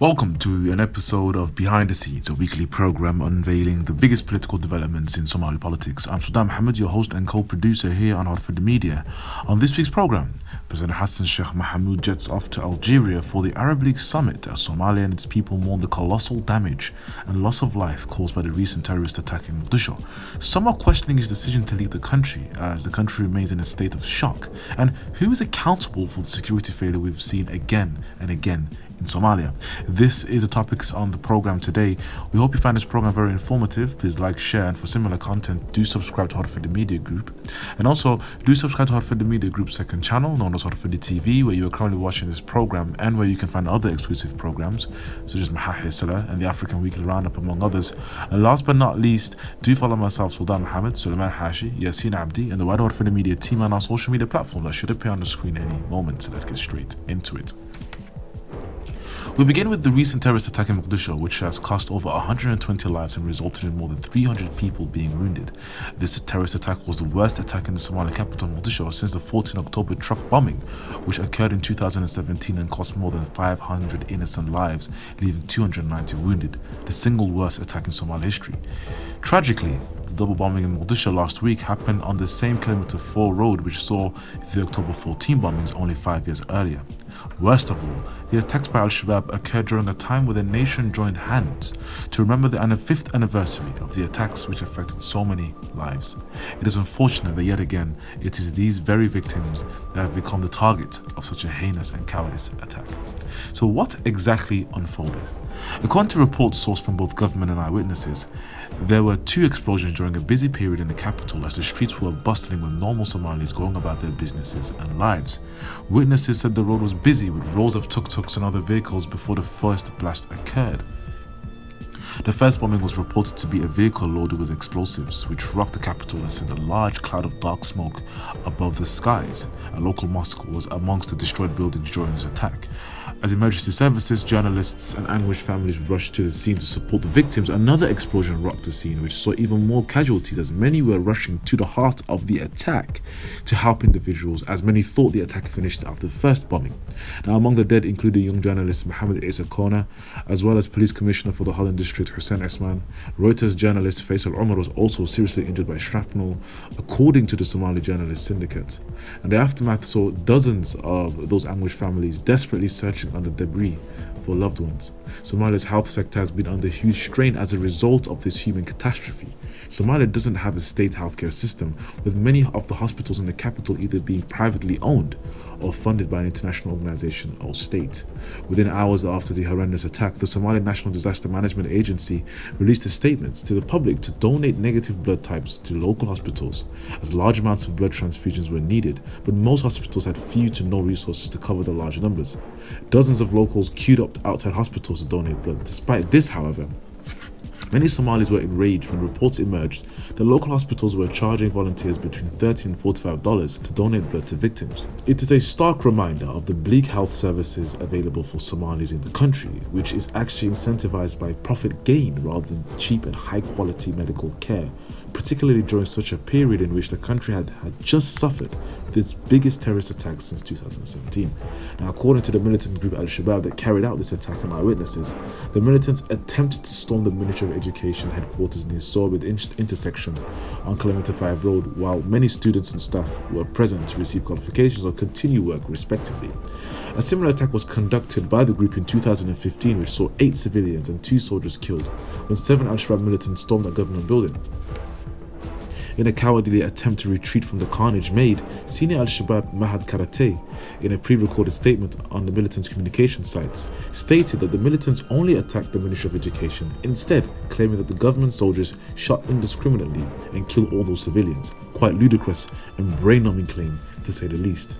Welcome to an episode of Behind the Scenes, a weekly program unveiling the biggest political developments in Somali politics. I'm Mohamud, your host and co-producer here on HORUFADHI Media. On this week's program, President Hassan Sheikh Mohamud jets off to Algeria for the Arab League summit as Somalia and its people mourn the colossal damage and loss of life caused by the recent terrorist attack in Mogadishu. Some are questioning his decision to leave the country as the country remains in a state of shock. And who is accountable for the security failure we've seen again and again in Somalia? This is the topics on the program today. We hope you find this program very informative. Please like, share, and for similar content, do subscribe to HORUFADHI Media Group. And also, do subscribe to HORUFADHI Media Group's second channel, known as HORUFADHI TV, where you are currently watching this program and where you can find other exclusive programs, such as Mahahi Salah and the African Weekly Roundup, among others. And last but not least, do follow myself, Sultan Mohamud, Suleiman Hashi, Yasin Abdi, and the wider HORUFADHI Media team on our social media platforms that should appear on the screen any moment. So let's get straight into it. We begin with the recent terrorist attack in Mogadishu, which has cost over 120 lives and resulted in more than 300 people being wounded. This terrorist attack was the worst attack in the Somali capital Mogadishu since the 14 October truck bombing, which occurred in 2017 and cost more than 500 innocent lives, leaving 290 wounded, the single worst attack in Somali history. Tragically, the double bombing in Mogadishu last week happened on the same Kilometer 4 road which saw the October 14 bombings only 5 years earlier. Worst of all, the attacks by Al-Shabaab occurred during a time where the nation joined hands to remember the 5th anniversary of the attacks which affected so many lives. It is unfortunate that yet again, it is these very victims that have become the target of such a heinous and cowardice attack. So what exactly unfolded? According to reports sourced from both government and eyewitnesses, there were 2 explosions during a busy period in the capital as the streets were bustling with normal Somalis going about their businesses and lives. Witnesses said the road was busy with rows of tuk-tuks and other vehicles before the first blast occurred. The first bombing was reported to be a vehicle loaded with explosives, which rocked the capital and sent a large cloud of dark smoke above the skies. A local mosque was amongst the destroyed buildings during this attack. As emergency services, journalists, and anguished families rushed to the scene to support the victims, another explosion rocked the scene, which saw even more casualties as many were rushing to the heart of the attack to help individuals, as many thought the attack finished after the first bombing. Now, among the dead included young journalist Mohamud Isa Kona, as well as Police Commissioner for the Holland District Hussein Esman. Reuters journalist Faisal Omar was also seriously injured by shrapnel, according to the Somali Journalist Syndicate. And the aftermath saw dozens of those anguished families desperately searching under debris for loved ones. Somalia's health sector has been under huge strain as a result of this human catastrophe. Somalia doesn't have a state healthcare system, with many of the hospitals in the capital either being privately owned or funded by an international organization or state. Within hours after the horrendous attack, the Somali National Disaster Management Agency released a statement to the public to donate negative blood types to local hospitals, as large amounts of blood transfusions were needed, but most hospitals had few to no resources to cover the large numbers. Dozens of locals queued up outside hospitals to donate blood. Despite this, however, many Somalis were enraged when reports emerged that local hospitals were charging volunteers between $30 and $45 to donate blood to victims. It is a stark reminder of the bleak health services available for Somalis in the country, which is actually incentivized by profit gain rather than cheap and high quality medical care, particularly during such a period in which the country had just suffered its biggest terrorist attack since 2017. Now, according to the militant group Al-Shabaab that carried out this attack and eyewitnesses, the militants attempted to storm the Ministry of Education headquarters near Sorbid intersection on Kilometer 5 Road, while many students and staff were present to receive qualifications or continue work respectively. A similar attack was conducted by the group in 2015, which saw 8 civilians and 2 soldiers killed when 7 Al-Shabaab militants stormed a government building. In a cowardly attempt to retreat from the carnage made, senior Al-Shabaab Mahad Karate, in a pre-recorded statement on the militants' communication sites, stated that the militants only attacked the Ministry of Education, instead claiming that the government soldiers shot indiscriminately and killed all those civilians. Quite ludicrous and brain-numbing claim, to say the least.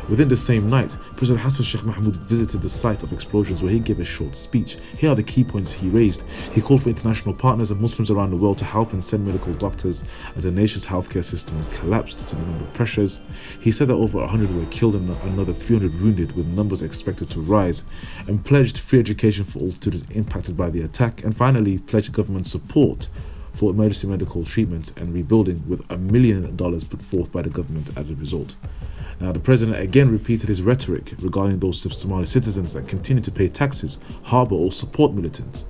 Within the same night, President Hassan Sheikh Mohamud visited the site of explosions where he gave a short speech. Here are the key points he raised. He called for international partners and Muslims around the world to help and send medical doctors as the nation's healthcare system has collapsed to the number of pressures. He said that over 100 were killed and another 300 wounded, with numbers expected to rise, and pledged free education for all students impacted by the attack, and finally pledged government support for emergency medical treatment and rebuilding, with $1 million put forth by the government as a result. Now, the president again repeated his rhetoric regarding those Somali citizens that continue to pay taxes, harbour or support militants,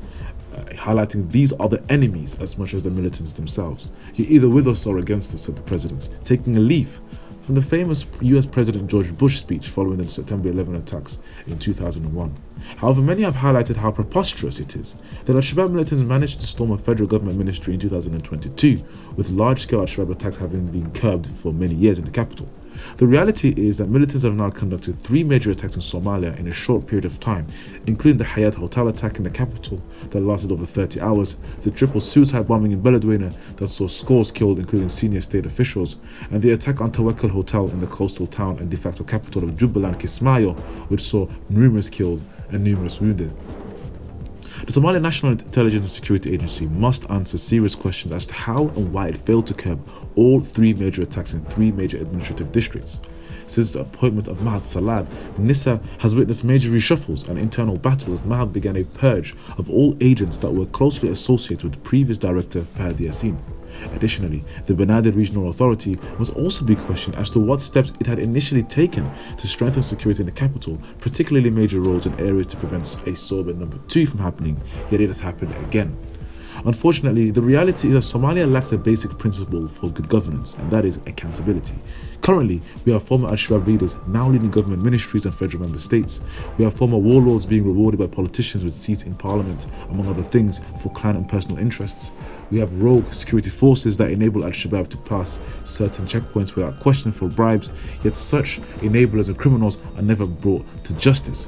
highlighting these are the enemies as much as the militants themselves. You're either with us or against us, said the president, taking a leaf from the famous US President George Bush speech following the September 11 attacks in 2001. However, many have highlighted how preposterous it is that Al-Shabaab militants managed to storm a federal government ministry in 2022, with large-scale Al-Shabaab attacks having been curbed for many years in the capital. The reality is that militants have now conducted 3 major attacks in Somalia in a short period of time, including the Hayat hotel attack in the capital that lasted over 30 hours, the triple suicide bombing in Beledweyne that saw scores killed including senior state officials, and the attack on Tawakkul Hotel in the coastal town and de facto capital of Jubaland, Kismayo, which saw numerous killed and numerous wounded. The Somalia National Intelligence and Security Agency must answer serious questions as to how and why it failed to curb all 3 major attacks in 3 major administrative districts. Since the appointment of Mahad Salad, NISA has witnessed major reshuffles and internal battles as Mahad began a purge of all agents that were closely associated with previous director Fahad Yassin. Additionally, the Banadr Regional Authority must also be questioned as to what steps it had initially taken to strengthen security in the capital, particularly major roads and areas to prevent a Sober number 2 from happening, yet it has happened again. Unfortunately, the reality is that Somalia lacks a basic principle for good governance, and that is accountability. Currently, we have former Al-Shabaab leaders now leading government ministries and federal member states. We have former warlords being rewarded by politicians with seats in parliament, among other things, for clan and personal interests. We have rogue security forces that enable Al-Shabaab to pass certain checkpoints without question for bribes, yet such enablers and criminals are never brought to justice.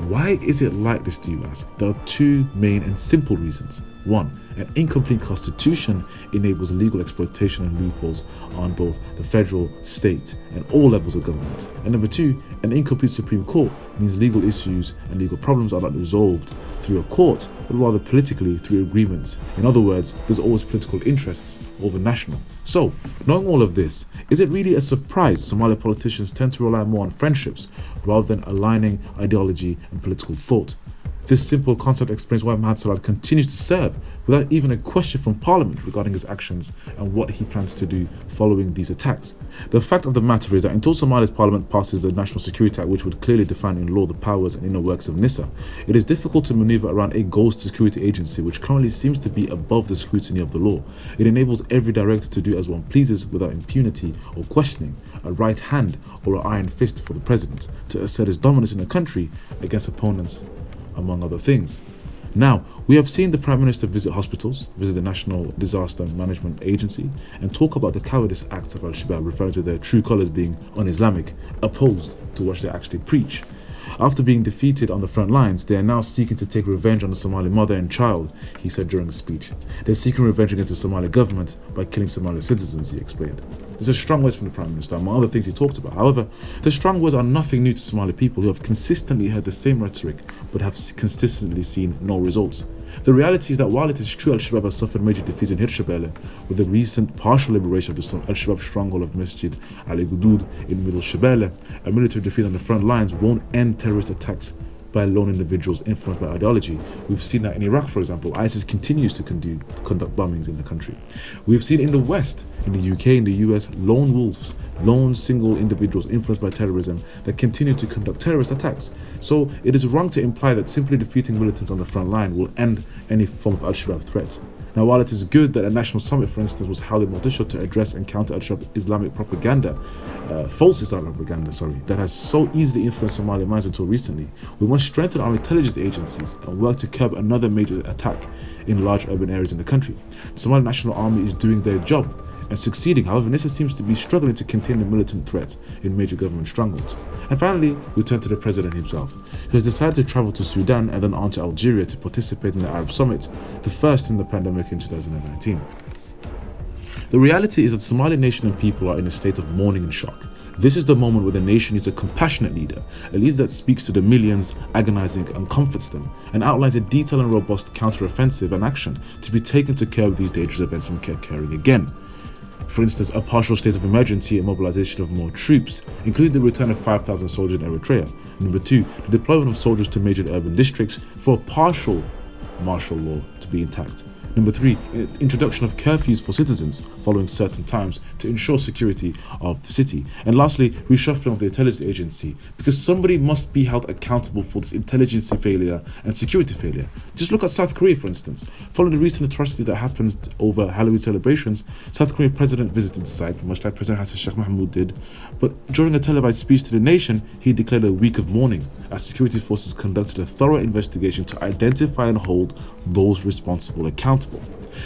Why is it like this, do you ask? There are 2 main and simple reasons. 1. An incomplete constitution enables legal exploitation and loopholes on both the federal, state, and all levels of government. And number 2, an incomplete Supreme Court means legal issues and legal problems are not resolved through a court, but rather politically through agreements. In other words, there's always political interests over national. So, knowing all of this, is it really a surprise Somali politicians tend to rely more on friendships rather than aligning ideology and political thought? This simple concept explains why Mahad Salad continues to serve without even a question from Parliament regarding his actions and what he plans to do following these attacks. The fact of the matter is that until Somalia's Parliament passes the National Security Act, which would clearly define in law the powers and inner works of NISA, it is difficult to maneuver around a ghost security agency which currently seems to be above the scrutiny of the law. It enables every director to do as one pleases without impunity or questioning, a right hand or an iron fist for the president to assert his dominance in the country against opponents, among other things. Now, we have seen the Prime Minister visit hospitals, visit the National Disaster Management Agency, and talk about the cowardice acts of Al-Shabaab, referring to their true colours being un-Islamic, opposed to what they actually preach. After being defeated on the front lines, they are now seeking to take revenge on the Somali mother and child, he said during a speech. They're seeking revenge against the Somali government by killing Somali citizens, he explained. These are strong words from the Prime Minister, among other things he talked about. However, the strong words are nothing new to Somali people who have consistently heard the same rhetoric but have consistently seen no results. The reality is that while it is true Al-Shabaab has suffered major defeats in Hirshabelle, with the recent partial liberation of the Al-Shabaab stronghold of Masjid Ali Gudud in Middle Shabelle, a military defeat on the front lines won't end terrorist attacks by lone individuals influenced by ideology. We've seen that in Iraq, for example, ISIS continues to conduct bombings in the country. We've seen in the West, in the UK, in the US, lone wolves, lone single individuals influenced by terrorism that continue to conduct terrorist attacks. So it is wrong to imply that simply defeating militants on the front line will end any form of Al-Shabaab threat. Now, while it is good that a national summit, for instance, was held in Mogadishu to address and counter Al-Shabaab Islamic propaganda, false Islamic propaganda, that has so easily influenced Somali minds until recently, we must strengthen our intelligence agencies and work to curb another major attack in large urban areas in the country. The Somali National Army is doing their job and succeeding. However, NISA seems to be struggling to contain the militant threat in major government strongholds. And finally, we turn to the president himself, who has decided to travel to Sudan and then on to Algeria to participate in the Arab Summit, the first in the pandemic in 2019. The reality is that the Somali nation and people are in a state of mourning and shock. This is the moment where the nation needs a compassionate leader, a leader that speaks to the millions, agonizing and comforts them, and outlines a detailed and robust counter-offensive and action to be taken to curb these dangerous events from occurring again. For instance, a partial state of emergency and mobilization of more troops, including the return of 5,000 soldiers in Eritrea. Number 2, the deployment of soldiers to major urban districts for a partial martial law to to be intact. Number 3, introduction of curfews for citizens following certain times to ensure security of the city. And lastly, reshuffling of the intelligence agency, because somebody must be held accountable for this intelligence failure and security failure. Just look at South Korea, for instance. Following the recent atrocity that happened over Halloween celebrations, South Korean president visited the site, much like President Hassan Sheikh Mohamud did. But during a televised speech to the nation, he declared a week of mourning as security forces conducted a thorough investigation to identify and hold those responsible accountable.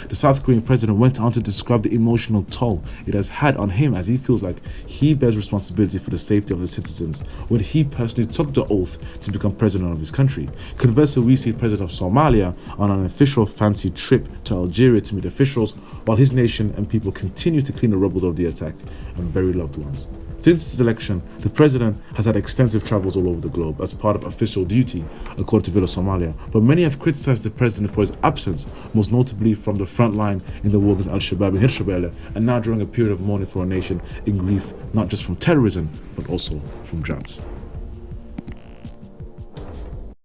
The South Korean president went on to describe the emotional toll it has had on him, as he feels like he bears responsibility for the safety of his citizens when he personally took the oath to become president of his country. Conversely, we see the president of Somalia on an official fancy trip to Algeria to meet officials, while his nation and people continue to clean the rubble of the attack and bury loved ones. Since his election, the president has had extensive travels all over the globe as part of official duty, according to Villa Somalia. But many have criticized the president for his absence, most notably from the front line in the war against Al-Shabaab in Hirshabelle, and now during a period of mourning for a nation in grief, not just from terrorism, but also from droughts.